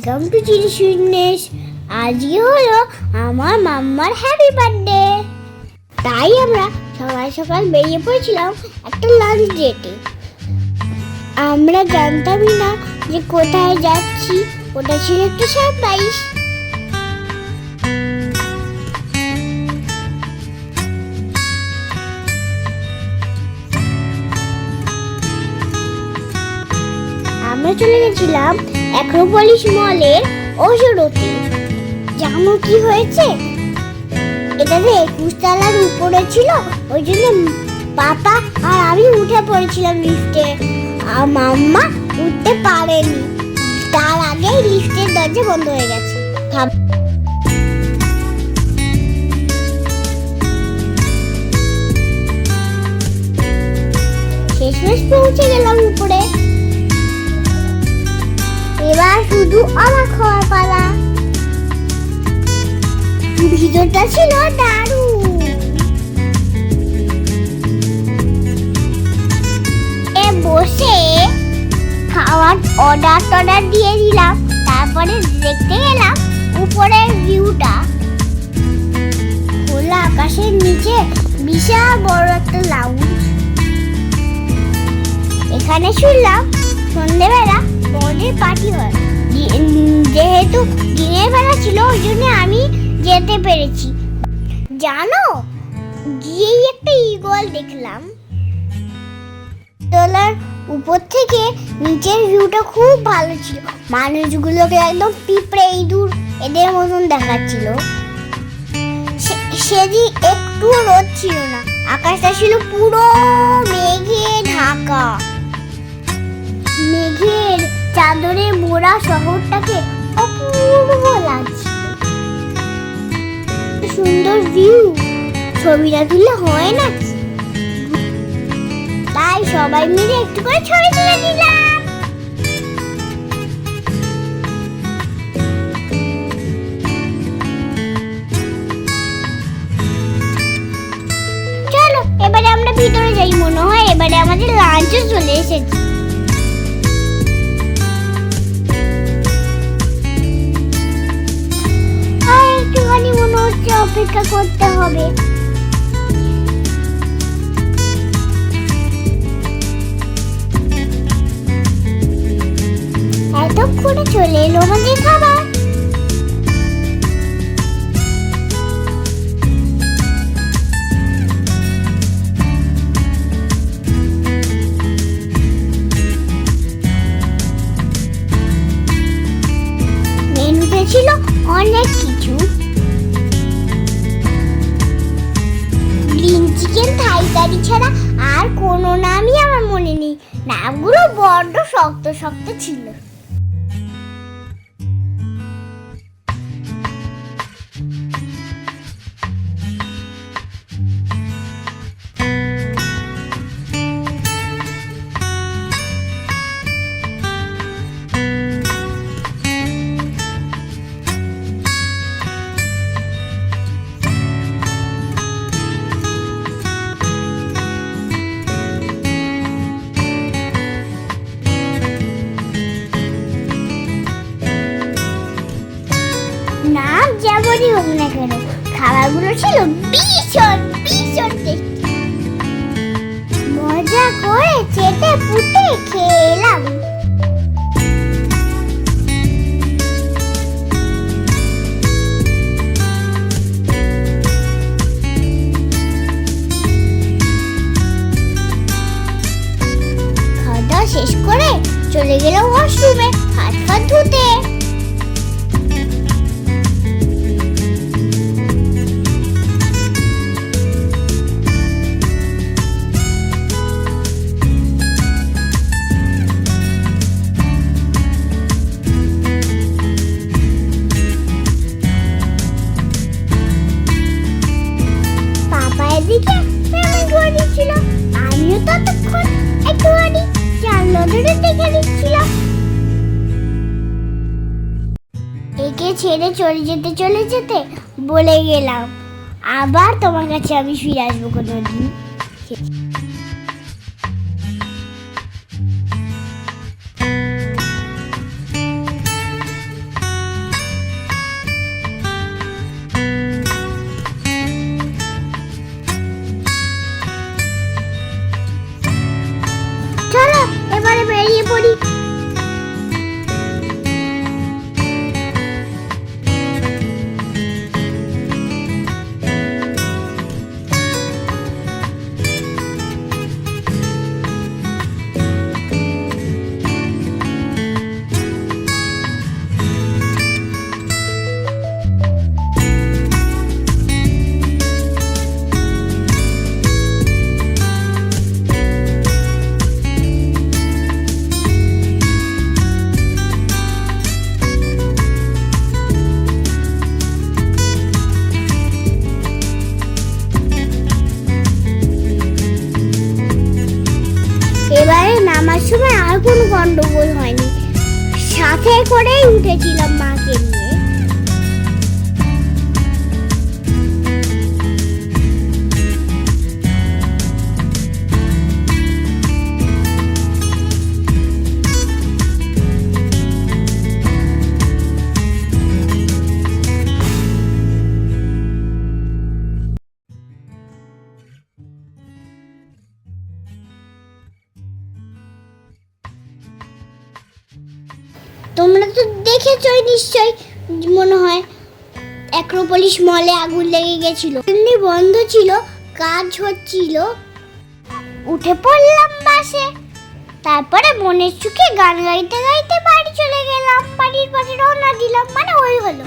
Welcome to chilli sweetness. আজকে হলো আমার মাম্মার হ্যাপি বার্থডে, তাই আমরা সকাল সকাল বেরিয়ে পড়েছিলাম একটা লাঞ্চ ডেটে। আমরা জানতামই না যে কোথায় যাচ্ছি, ওটা ছিল একটা সারপ্রাইজ। আমরা চলে গেছিলাম অ্যাক্রোপলিস মলের ওজোরোতে। জানো কি হয়েছে? এটাতে 21 তলার উপরে ছিল, ওই জন্য পাপা আর আমি উঠে পড়েছিলাম লিফটে, আর মাম্মা উঠতে পারেনি। তার আগেই লিফটের দরজা বন্ধ হয়ে গেছে। শেষমেশ পৌঁছে গেলাম উপরে। এবার শুধু অবাক হওয়ার পালা। ভিতরটা ছিল দারুণ। বসে খাওয়ার অর্ডার দিয়ে দিলাম, তারপরে দেখতে গেলাম উপরের ভিউটা। খোলা আকাশের নিচে বিশাল বড় একটা লাউঞ্জ। এখানে শুনলাম সন্ধ্যেবেলা বড়দের পার্টি হয়। যেহেতু দিনের বেলা ছিল, ওই জন্য আমি যেতে পেরেছি। জানো, গিয়েই একটা ঈগল দেখলাম। তলার উপর থেকে নিচের ভিউটা খুব ভালো ছিল। মানুষগুলোকে একদম পিঁপড়ে ইঁদুর এদের মতন দেখাচ্ছিল। সেদিন একটু রোদ ছিল না, আকাশটা ছিল পুরো মেঘে ঢাকা। মেঘের চাদরে মোড়া শহরটাকে অপূর্ব লাগছে। সুন্দর ভিউ, ছবিটা তুলে হয় না? তাই সবাই মিলে একটু করে ছবি তুলে নিলাম। চলো এবারে আমরা ভিতরে যাই। মনে হয় এবারে আমাদের লাঞ্চও চলে এসেছে। একটুখানি মনে হচ্ছে অপেক্ষা করতে হবে। এতক্ষণে চলে এলো আমাদের খাবার। মেনুতে ছিল অনেক কিছু। গ্রিন চিকেন, থাই কারি ছাড়া আর কোনো নামই আমার মনে নেই। নামগুলো বড্ড শক্ত শক্ত ছিল। নাম যেমনই হোক না কেন, খাবারগুলো ছিল ভীষণ ভীষণ টেস্টি। মজা করে চেটে পুটে খেলাম। খাওয়া দাওয়া শেষ করে চলে গেলাম ওয়াশরুমে হাত ফাত ধুতে। এদিকে পেমেন্ট করে দিচ্ছিল, আমিও ততক্ষণ একটুখানি চার নজরে দেখে দিচ্ছিলাম। একে ছেড়ে চলে যেতে বলে গেলাম, আবার তোমার কাছে আমি ফিরে আসবো কোনোদিন। গন্ডগোল হয়নি, সাথে করেই উঠেছিলাম মাকে নিয়ে। তোমরা তো দেখেছই নিশ্চয়, মনে হয় অ্যাক্রোপলিস মলে আগুন লেগে গেছিল, এমনি বন্ধ ছিল, কাজ হচ্ছিল। উঠে পড়লাম বাসে, তারপরে মনের সুখে গান গাইতে গাইতে বাড়ি চলে গেলাম, বাড়ির পথে রওনা দিলাম, মানে ওই হলো।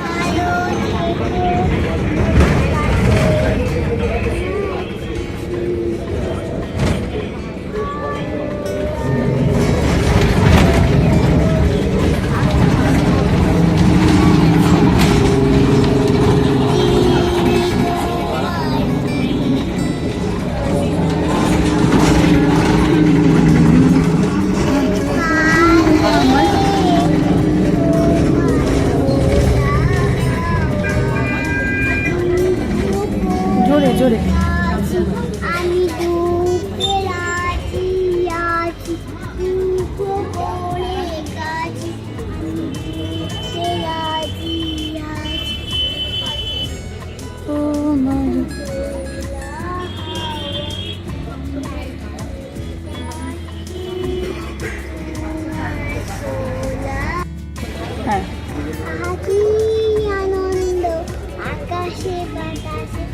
জোরে জোরে আমি ডুবে আছি আছি, ডুবে পড়ে গেছি, আমি ডুবে আছি আছি। হ্যাঁ আছি আনন্দ আকাশে বাতাসে,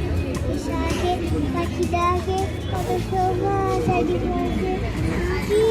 শাকে পাখি ডাকে, কত শোভা চারিপাশে। কি